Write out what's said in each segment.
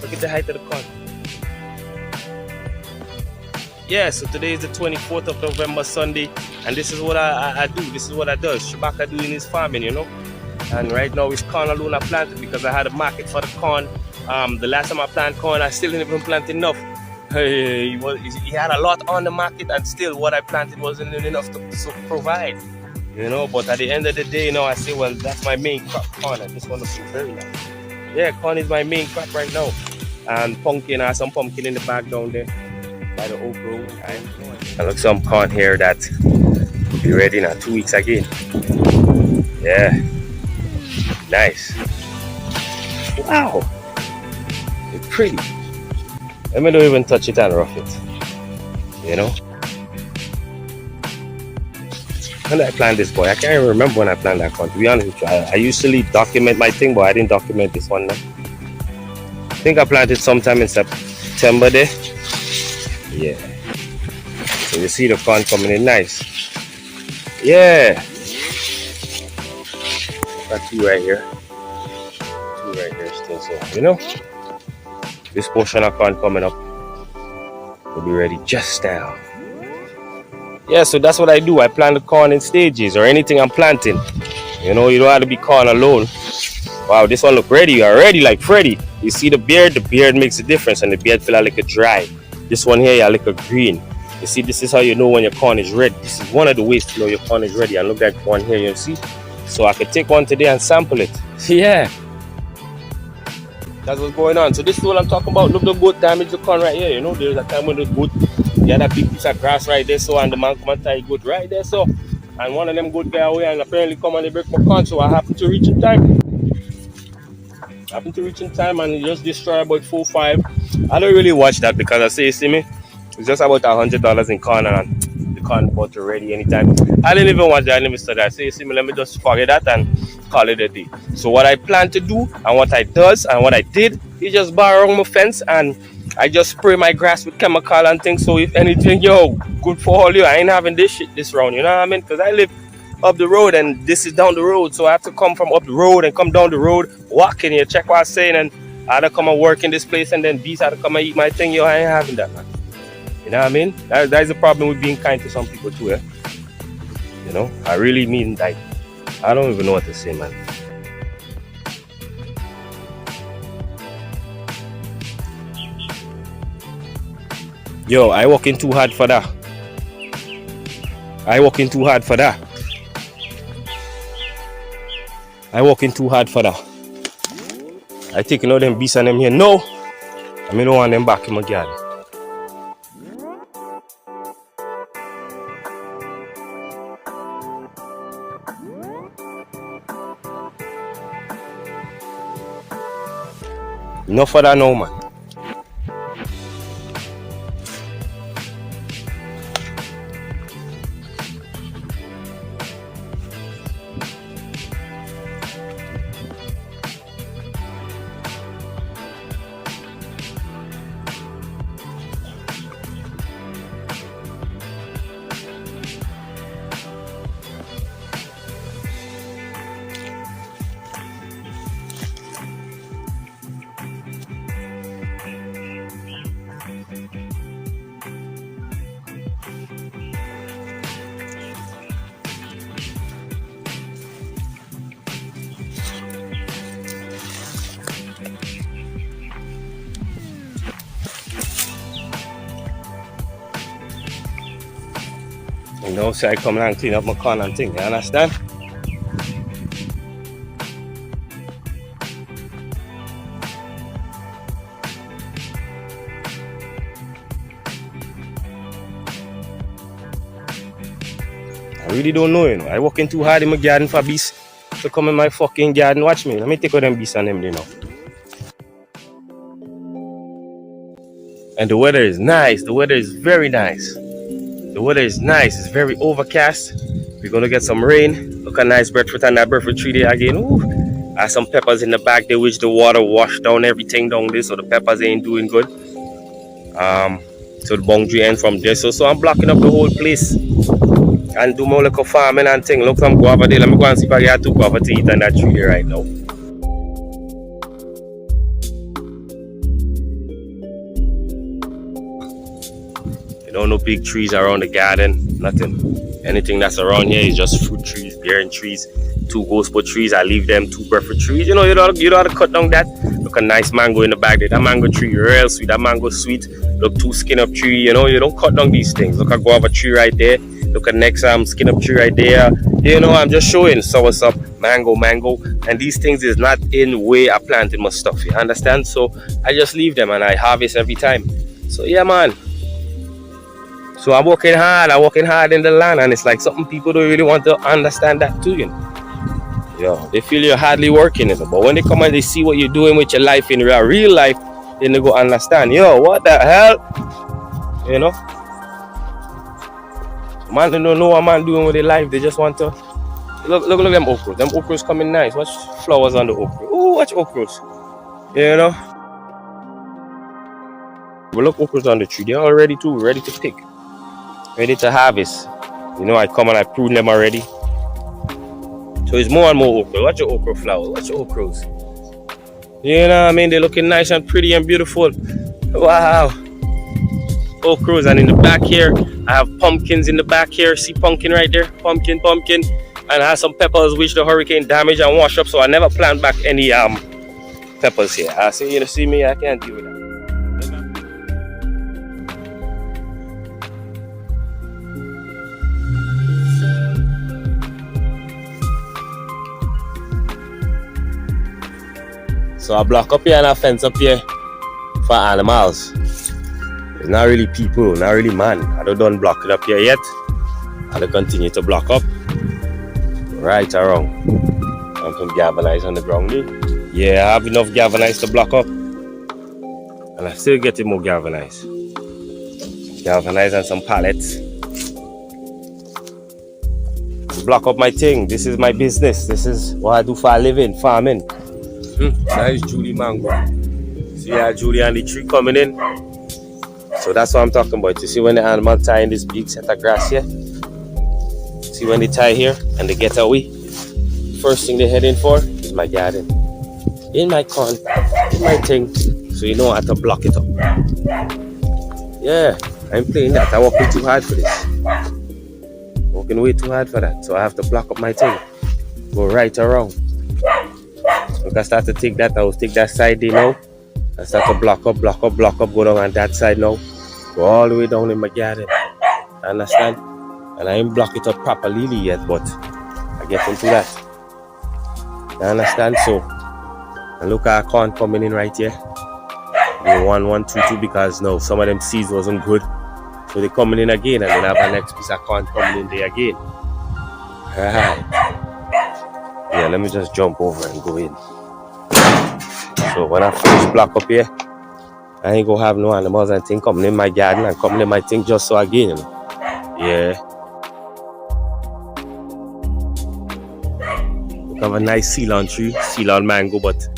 Look at the height of the corn. Yeah, so today is the 24th of November, Sunday, and this is what I do. This is what I do. Shabaka doing his farming, you know. And right now it's corn alone I planted because I had a market for the corn. The last time I planted corn, I still didn't even plant enough. He had a lot on the market, and still what I planted wasn't enough to provide, you know. But at the end of the day, you know, I say, well, that's my main crop, corn, and this one looks very nice. Yeah, corn is my main crop right now. And pumpkin, I have some pumpkin in the bag down there by the Okra. And look, some corn here that will be ready in 2 weeks again. Yeah, nice. Wow, it's pretty. Let me don't even touch it and rough it, you know. When did I plant this, boy? I can't even remember when I planted that corn. To be honest with you, I usually document my thing, but I didn't document this one now. I think I planted sometime in September there. Yeah. So you see the corn coming in nice. Yeah. Got two right here. Two right here still, so you know. This portion of corn coming up will be ready just now. Yeah, so that's what I do. I plant the corn in stages or anything I'm planting. You know, you don't have to be corn alone. Wow, this one look ready already, like Freddy. You see the beard makes a difference, and the beard feel like a dry. This one here, you like a green. You see, this is how you know when your corn is ready. This is one of the ways to know your corn is ready. And look at one here, you see. So I could take one today and sample it. Yeah. That's what's going on. So this is what I'm talking about. Look, the goat damage the corn right here. You know, there's a time when the goat, yeah, that big piece of grass right there, so, and the man come and tie goat right there, so. And one of them goat get away and apparently come and they break my corn, so I happen to reach in time. And just destroy about 4 or 5. I don't really watch that because I say, you see me, it's just about $100 in corn and the corn pot ready anytime. I didn't even watch that, I didn't even study that. I say, you see me, let me just forget that and call it a day. So what I plan to do and what I does and what I did is just bar around my fence and I just spray my grass with chemical and things. So if anything, yo, good for all you, I ain't having this shit this round, you know what I mean? Because I live up the road and this is down the road, so I have to come from up the road and come down the road walking here, check what I'm saying, and I had to come and work in this place and then bees had to come and eat my thing. Yo, I ain't having that, man. You know what I mean? That is the problem with being kind to some people too, eh? You know, I really mean, like, I don't even know what to say, man. Yo, I working too hard for that. I working too hard for that. I taking all them beasts and them here. No! I don't want them back in my garden. Enough of that now, man. You know, so I come and clean up my corn and thing, you understand? I really don't know, you know. I working too hard in my garden for bees to come in my fucking garden. Watch me. Let me take all them bees and them, you know. And the weather is nice. The weather is very nice. The weather is nice. It's very overcast. We're gonna get some rain. Look at nice breadfruit and that breadfruit tree there again. Ooh. I have some peppers in the back there which the water washed down everything down there, so the peppers ain't doing good. So the boundary end from there. So I'm blocking up the whole place. And do more little farming and thing. Look, some guava there. Let me go and see if I get 2 guava to eat on that tree there right now. You know, no big trees around the garden, nothing. Anything that's around here is just fruit trees, bearing trees, 2 ghost trees. I leave them 2 preferred trees. You know, you don't have to cut down that. Look, a nice mango in the back there. That mango tree real sweet. That mango sweet. Look, 2 skin up tree. You know, you don't cut down these things. Look, I go have a tree right there. Look at next skin up tree right there. You know, I'm just showing. So what's up? Mango. And these things is not in way I planted my stuff. You understand? So I just leave them and I harvest every time. So yeah, man. So I'm working hard in the land, and it's like something people don't really want to understand that too, you know. Yo, they feel you're hardly working, you know, but when they come and they see what you're doing with your life in real life, then they go understand. Yo, what the hell? You know? Man, they don't know what man doing with their life. They just want to look them okras. Them okras coming nice. Watch flowers on the okra. Oh, watch okras. You know? But look, okras on the tree. They're all ready to pick. Ready to harvest. You know, I come and I prune them already. So it's more and more okra. Watch your okra flowers. Watch your okras. You know what I mean? They're looking nice and pretty and beautiful. Wow. Okras. And in the back here, I have pumpkins in the back here. See pumpkin right there? Pumpkin. And I have some peppers which the hurricane damaged and washed up. So I never plant back any peppers here. I see, you see me? I can't deal with that. So I block up here and I fence up here for animals. It's not really people, not really man. I don't block it up here yet. I'll continue to block up right around. I'm some galvanized on the ground there. Yeah, I have enough galvanized to block up. And I still getting more galvanized. Galvanized and some pallets. Block up my thing. This is my business. This is what I do for a living, farming. That is Julie mango. See how Julie and the tree coming in. So that's what I'm talking about. You see when the animal tie in this big set of grass here? See when they tie here and they get away? First thing they're heading for is my garden. In my corn, in my thing. So you know I have to block it up. Yeah, I'm playing that. I'm working too hard for this. Working way too hard for that. So I have to block up my thing. Go right around. Look, I start to take that, I will take that side there now. I start to block up, go down on that side now. Go all the way down in my garden. Understand? And I ain't block it up properly yet, but I get into that. You understand? So, and look at our corn coming in right here. They 1, 1, 2, 2 because no, some of them seeds wasn't good. So they're coming in again and then I have a next piece of corn coming in there again. Alright. Yeah, let me just jump over and go in. So when I finish block up here, I ain't gonna have no animals and things coming in my garden and coming in my thing just so again, you know. Yeah. Look, I have a nice Ceylon tree, Ceylon mango, but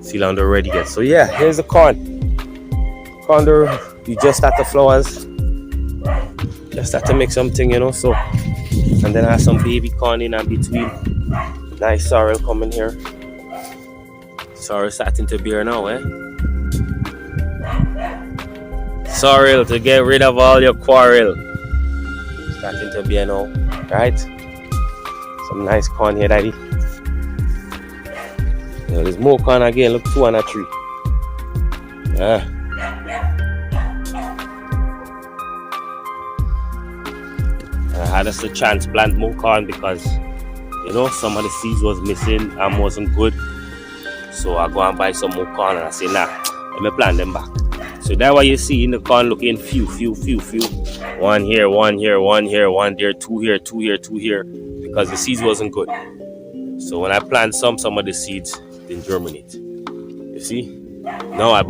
Ceylon already yet. So yeah, here's the corn. Corn, you just start the flowers. Just start to make something, you know. So, and then I have some baby corn in and between. Nice sorrel coming here. Sorrel starting to bear now, eh? Sorrel to get rid of all your quarrel. Starting to bear now, right? Some nice corn here, daddy. Yeah, there's more corn again. Look, 2 on a tree. Yeah. I had us to transplant more corn because you know, some of the seeds was missing and wasn't good. So I go and buy some more corn and I say, nah, let me plant them back. So that's why you see in the corn looking few. 1 here, 1 here, 1 here, 1 there, 2 here, 2 here, 2 here. Because the seeds wasn't good. So when I plant some of the seeds didn't germinate. You see? Now I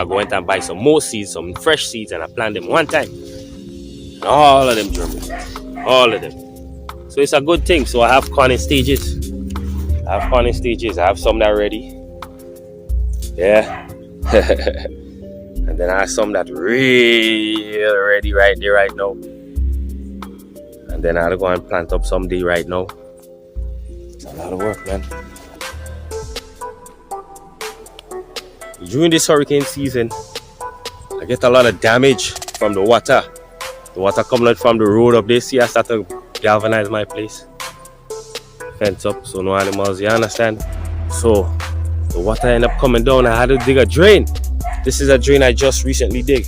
go and buy some more seeds, some fresh seeds, and I plant them one time. And all of them germinate. All of them. So it's a good thing. So I have corn in stages. I have some that are ready. Yeah. And then I have some that real ready right there right now. And then I'll go and plant up someday right now. It's a lot of work, man. During this hurricane season, I get a lot of damage from the water. The water coming out from the road up there. See, I start to galvanize my place. Fence up so no animals, you understand? So the water ended up coming down. I had to dig a drain. This is a drain I just recently dig.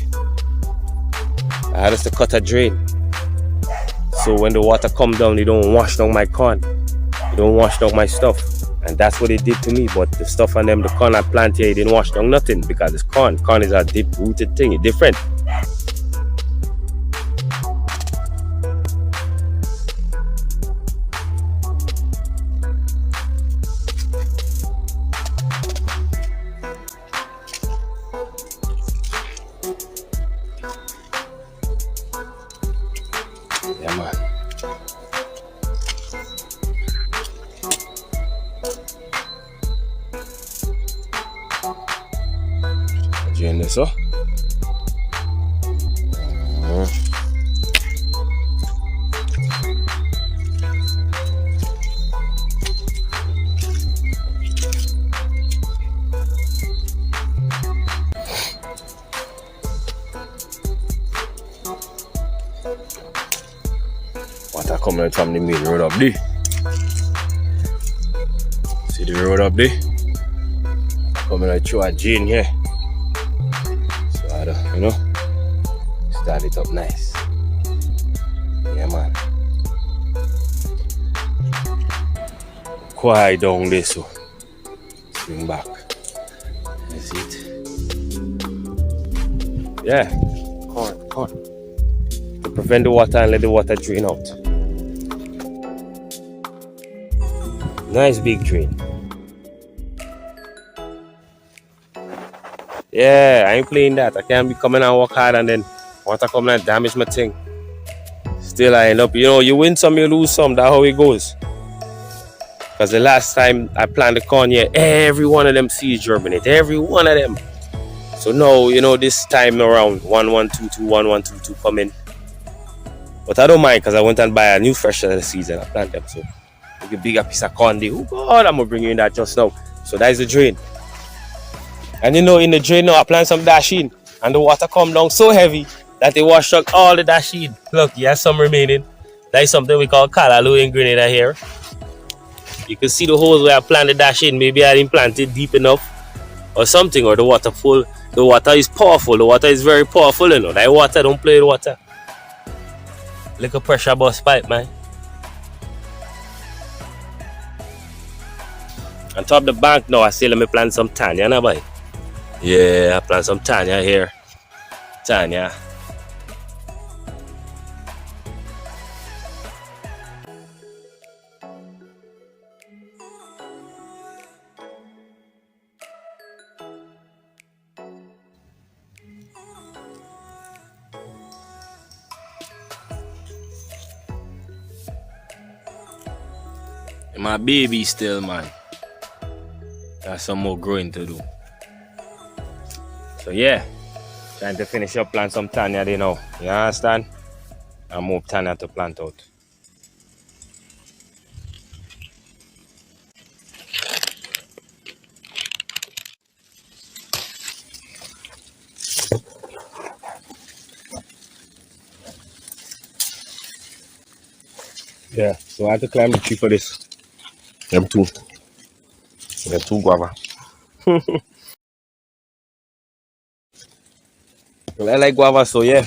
I had to cut a drain. So when the water come down, they don't wash down my corn. They don't wash down my stuff. And that's what they did to me. But the stuff on them, the corn I plant here, it didn't wash down nothing because it's corn. Corn is a deep-rooted thing. It's different. Yeah, man. Drain this up. Water coming out from the main road up there. See the road up there? Coming out through a drain here. So I don't, start it up nice. Yeah, man. Quiet down there, so swing back. That's it. Yeah, corn. To prevent the water and let the water drain out. Nice big drain. Yeah, I ain't playing that. I can't be coming and work hard and then water coming and damage my thing. Still I end up, you win some, you lose some. That's how it goes. Because the last time I planted corn here, every one of them seeds germinate. Every one of them. So now, this time around, 1122, 1122 coming. But I don't mind because I went and buy a new fresh set of seeds and I plant them. So make a bigger piece of corn there. Oh God, I'm going to bring you in that just now. So that is the drain. And in the drain now, I plant some dasheen. And the water come down so heavy that they wash out all the dasheen. Look, you have some remaining. That is something we call callaloo in Grenada here. You can see the holes where I planted dasheen. Maybe I didn't plant it deep enough or something. Or the water full. The water is powerful. The water is very powerful, That water, don't play with water. Like a pressure bus pipe, man. On top of the bank now, I say let me plant some Tanya, boy. Yeah, I plant some Tanya here. Tanya. My baby still, man. Got some more growing to do. So yeah, trying to finish up plant some Tanya there now. You understand? And more Tanya to plant out. Yeah, so I had to climb the tree for this. Them two. Them two guava. Well, I like guava, so yeah.